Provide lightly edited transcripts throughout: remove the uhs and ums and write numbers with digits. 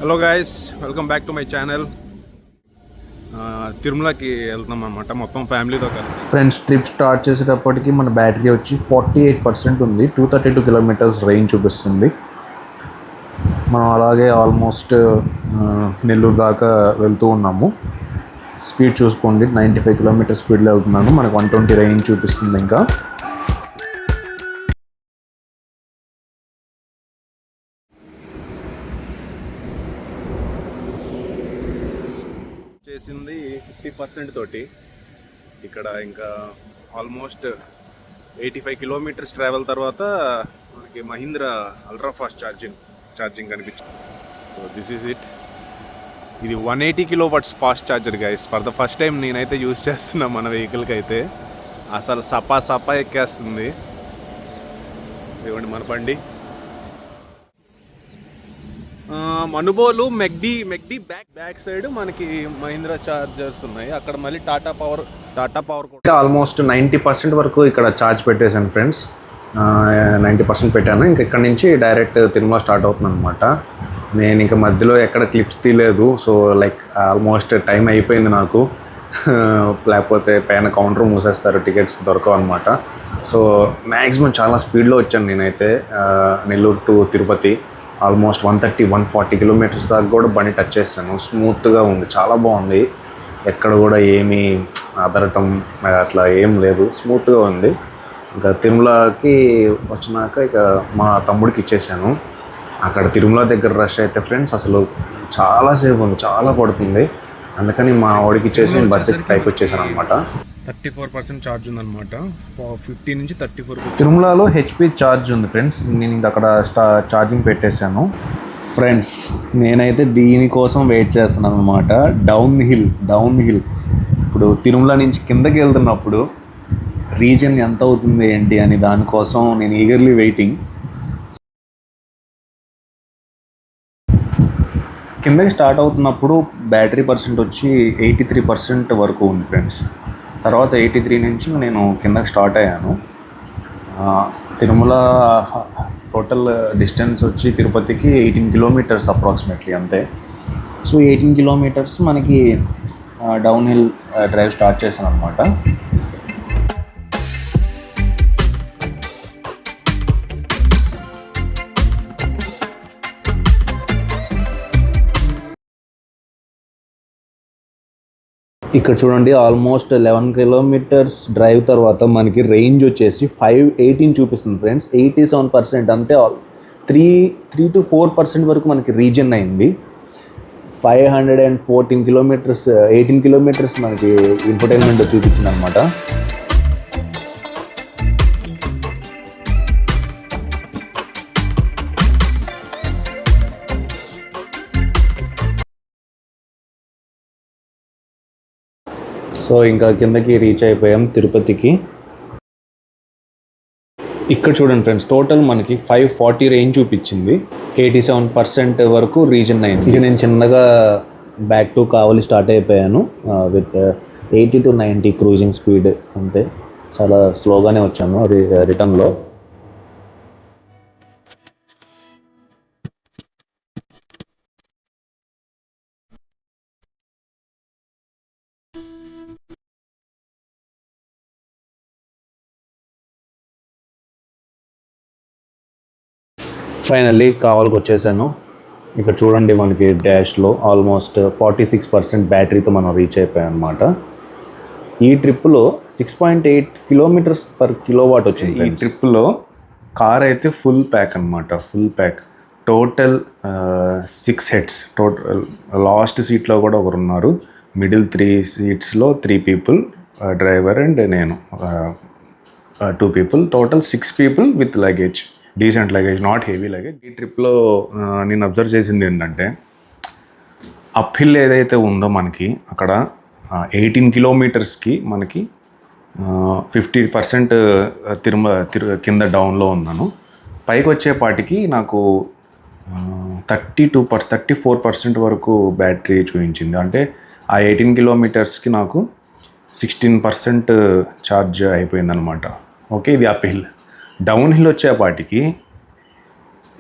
Hello guys, welcome back to my channel. తిరుమలకి వెళ్తున్నాం అనమాట మొత్తం ఫ్యామిలీతో కలిసి. ఫ్రెండ్స్, ట్రిప్ స్టార్ట్ చేసేటప్పటికి మన బ్యాటరీ వచ్చి 48% ఉంది. 232 కిలోమీటర్స్ రేంజ్ చూపిస్తుంది. మనం అలాగే ఆల్మోస్ట్ నెల్లూరు దాకా వెళ్తూ ఉన్నాము. స్పీడ్ చూసుకోండి, 95 కిలోమీటర్ స్పీడ్లో వెళ్తున్నాను. మనకు 120 రేంజ్ చూపిస్తుంది. ఇంకా చేసింది 50% తోటి. ఇక్కడ ఇంకా ఆల్మోస్ట్ 85 కిలోమీటర్స్ ట్రావెల్ తర్వాత మనకి మహీంద్రా అల్ట్రా ఫాస్ట్ ఛార్జింగ్ కనిపించింది. So this is it. ఇది 180 kilowatts fast charger guys. For the first time నేనైతే యూజ్ చేస్తున్నా మన వెహికల్కి అయితే. అసలు సపా ఎక్కేస్తుంది. ఇవ్వండి మన బండి. మనుబోలు మెగ్డీ బ్యాక్ సైడ్ మనకి మహీంద్రా చార్జర్స్ ఉన్నాయి. అక్కడ మళ్ళీ టాటా పవర్ కూడా ఆల్మోస్ట్ 90% వరకు ఇక్కడ ఛార్జ్ పెట్టేశాను ఫ్రెండ్స్. 90% పెట్టాను. ఇంకా ఇక్కడ నుంచి డైరెక్ట్ తిరుమల స్టార్ట్ అవుతుంది అనమాట. నేను ఇంకా మధ్యలో ఎక్కడ క్లిప్స్ తీయలేదు. సో లైక్ ఆల్మోస్ట్ టైం అయిపోయింది నాకు. లేకపోతే పైన కౌంటర్ మూసేస్తారు, టికెట్స్ దొరకవు అనమాట. సో మ్యాక్సిమం చాలా స్పీడ్లో వచ్చాను నేనైతే. Nellore to Tirupati almost 130-140 kilometres దాకా కూడా బండి టచ్ చేస్తాను. స్మూత్గా ఉంది, చాలా బాగుంది. ఎక్కడ కూడా ఏమీ అదరటం అట్లా ఏం లేదు, స్మూత్గా ఉంది. ఇంకా తిరుమలకి వచ్చినాక ఇక మా తమ్ముడికి ఇచ్చేసాను. అక్కడ తిరుమల దగ్గర రష్ అయితే ఫ్రెండ్స్ అసలు చాలాసేపు ఉంది, చాలా పడుతుంది. అందుకని మా వాడికి ఇచ్చేసి బస్సుకి పైకి వచ్చేసాను అనమాట. 34% ఛార్జ్ ఉందన్నమాట. 50 నుంచి 34. తిరుమలలో హెచ్పి ఛార్జ్ ఉంది ఫ్రెండ్స్. నేను ఇంక అక్కడ ఛార్జింగ్ పెట్టేశాను. ఫ్రెండ్స్, నేనైతే దీనికోసం వెయిట్ చేస్తున్నాను అనమాట. డౌన్ హిల్ ఇప్పుడు తిరుమల నుంచి కిందకి వెళ్తున్నప్పుడు రీజన్ ఎంత అవుతుంది ఏంటి అని దానికోసం నేను ఈగర్లీ వెయిటింగ్. కిందకి స్టార్ట్ అవుతున్నప్పుడు బ్యాటరీ పర్సెంట్ వచ్చి 83% వరకు ఉంది ఫ్రెండ్స్. తర్వాత 83 నుంచి నేను కిందకి స్టార్ట్ అయ్యాను. తిరుమల టోటల్ డిస్టెన్స్ వచ్చి తిరుపతికి 18 కిలోమీటర్స్ అప్రాక్సిమేట్లీ అంతే. సో 18 కిలోమీటర్స్ మనకి డౌన్ హిల్ డ్రైవ్ స్టార్ట్ చేశాను అనమాట. ఇక్కడ చూడండి, ఆల్మోస్ట్ 11 కిలోమీటర్స్ డ్రైవ్ తర్వాత మనకి రేంజ్ వచ్చేసి 518 చూపిస్తుంది ఫ్రెండ్స్. 87% అంటే 3 to 4% వరకు మనకి రీజన్ అయింది. 514 కిలోమీటర్స్ 18 కిలోమీటర్స్ మనకి ఇన్ఫోటైన్మెంట్ చూపించింది అనమాట. సో ఇంకా కిందకి రీచ్ అయిపోయాం తిరుపతికి. ఇక్కడ చూడండి ఫ్రెండ్స్, టోటల్ మనకి 540 రేంజ్ చూపించింది. 87% వరకు రీజన్ అయింది. ఇక నేను చిన్నగా బ్యాక్ టు కావలి స్టార్ట్ అయిపోయాను విత్ 80 to 90 క్రూజింగ్ స్పీడ్ అంతే. చాలా స్లోగానే వచ్చాను రిటర్న్లో. ఫైనల్లీ కావాల్కి వచ్చేసాను. ఇక్కడ చూడండి, మనకి డాష్లో ఆల్మోస్ట్ 46% బ్యాటరీతో మనం రీచ్ అయిపోయాం అనమాట. ఈ ట్రిప్లో 6.8 కిలోమీటర్స్ పర్ కిలోవాట్ వచ్చింది. ఈ ట్రిప్లో కార్ అయితే ఫుల్ ప్యాక్ అనమాట. Full pack. Total 6 heads. Total last సీట్లో కూడా ఒకరు ఉన్నారు. మిడిల్ 3 సీట్స్లో 3 పీపుల్, డ్రైవర్ అండ్ నేను 2 people. Total 6 people with luggage, decent luggage, not heavy luggage. ఈ ట్రిప్లో నేను అబ్జర్వ్ చేసింది ఏంటంటే, అప్ హిల్ ఏదైతే ఉందో మనకి అక్కడ 18 కిలోమీటర్స్కి మనకి 50% కింద డౌన్లో ఉన్నాను. పైకి వచ్చేపాటికి నాకు 34% వరకు బ్యాటరీ చూపించింది. అంటే ఆ 18 కిలోమీటర్స్కి నాకు 16% ఛార్జ్ అయిపోయిందనమాట. ఓకే, ఇది అప్ హిల్. డౌన్ హిల్ వచ్చేపాటికి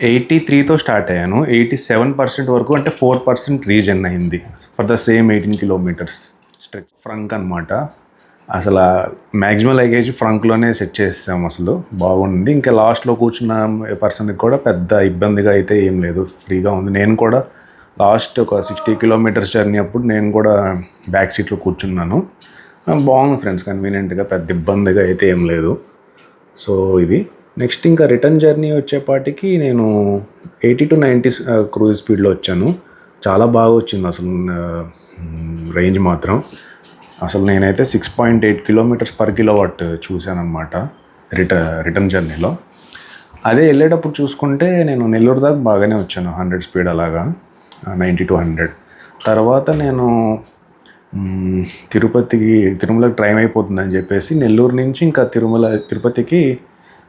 83తో స్టార్ట్ అయ్యాను. 87% వరకు, అంటే 4% రీజన్ అయింది for the same 18 kilometres stretch. ఫ్రంక్ అనమాట. అసలు మ్యాక్సిమం లగేజ్ ఫ్రంక్లోనే సెట్ చేసాము. అసలు బాగుంది. ఇంకా లాస్ట్లో కూర్చున్న పర్సన్కి కూడా పెద్ద ఇబ్బందిగా అయితే ఏం లేదు, ఫ్రీగా ఉంది. నేను కూడా లాస్ట్ ఒక 60 కిలోమీటర్స్ జర్నీ అప్పుడు నేను కూడా బ్యాక్ సీట్లో కూర్చున్నాను. బాగుంది ఫ్రెండ్స్, కన్వీనియంట్గా, పెద్ద ఇబ్బందిగా అయితే ఏం లేదు. సో ఇది నెక్స్ట్ ఇంకా రిటర్న్ జర్నీ వచ్చేపాటికి నేను 80 to 90 క్రూజ్ స్పీడ్లో వచ్చాను. చాలా బాగా వచ్చింది అసలు రేంజ్ మాత్రం. అసలు నేనైతే 6.8 కిలోమీటర్స్ పర్ కిలోవాట్ చూశానమాట రిటర్న్ జర్నీలో. అదే వెళ్ళేటప్పుడు చూసుకుంటే నేను నెల్లూరు దాకా బాగానే వచ్చాను, 100 స్పీడ్ అలాగా, 90 to 100. తర్వాత నేను తిరుమలకి టైం అయిపోతుందని చెప్పేసి నెల్లూరు నుంచి ఇంకా తిరుపతికి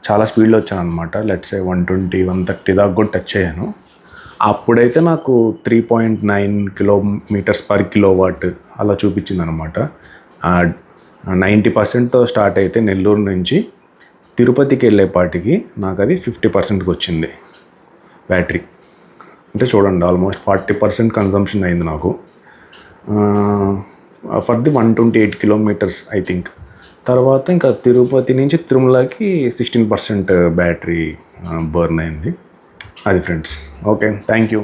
చాలా స్పీడ్లో వచ్చాను అనమాట. లెట్స్ 120, 130 దాకా కూడా టచ్ అయ్యాను. అప్పుడైతే నాకు 3.9 కిలోమీటర్స్ పర్ కిలోవాట్ అలా చూపించింది అనమాట. 90%తో స్టార్ట్ అయితే నెల్లూరు నుంచి తిరుపతికి వెళ్ళేపాటికి నాకు అది 50%కి వచ్చింది బ్యాటరీ. అంటే చూడండి, ఆల్మోస్ట్ 40% కన్సంప్షన్ అయింది నాకు for the 128 kilometres I think. తర్వాత ఇంకా తిరుపతి నుంచి తిరుమలకి 16% బ్యాటరీ బర్న్ అయింది. అది ఫ్రెండ్స్. Okay, thank you.